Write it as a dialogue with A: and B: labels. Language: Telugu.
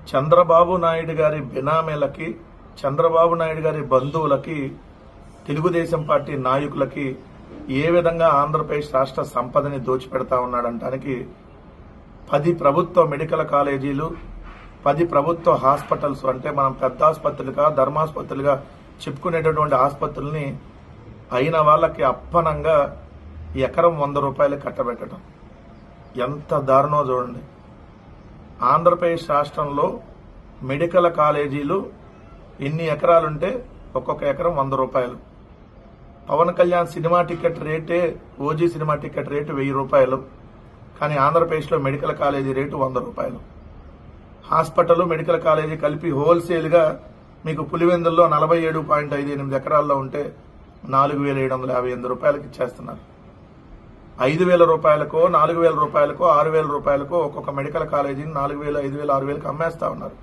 A: చంద్రబాబు నాయుడు గారి బినామీలకి, చంద్రబాబు నాయుడు గారి బంధువులకి, తెలుగుదేశం పార్టీ నాయకులకి ఏ విధంగా ఆంధ్రప్రదేశ్ రాష్ట్ర సంపదని దోచిపెడతా ఉన్నాడంటానికి 10 ప్రభుత్వ మెడికల్ కాలేజీలు, 10 ప్రభుత్వ హాస్పిటల్స్, అంటే మనం పెద్ద ఆసుపత్రులుగా, ధర్మాసుపత్రులుగా చెప్పుకునేటటువంటి ఆసుపత్రుల్ని అయిన వాళ్ళకి అప్పనంగా ఎకరం 100 రూపాయలు కట్టబెట్టడం ఎంత దారుణో చూడండి. ఆంధ్రప్రదేశ్ రాష్ట్రంలో మెడికల్ కాలేజీలు ఎన్ని ఎకరాలుంటే ఒక్కొక్క ఎకరం 100 రూపాయలు. పవన్ కళ్యాణ్ సినిమా టికెట్ రేటే, ఓజీ సినిమా టికెట్ రేటు 1000 రూపాయలు. కానీ ఆంధ్రప్రదేశ్లో మెడికల్ కాలేజీ రేటు 100 రూపాయలు. హాస్పిటల్, మెడికల్ కాలేజీ కలిపి హోల్సేల్గా మీకు పులివెందుల్లో 47.58 ఎకరాల్లో ఉంటే 4758 రూపాయలకి ఇచ్చేస్తున్నారు. 5000 రూపాయలకో, 4000 రూపాయలకో, 6000 రూపాయలకో ఒక్కొక్క మెడికల్ కాలేజీని 4000, 5000, 6000కి అమ్మేస్తా ఉన్నారు.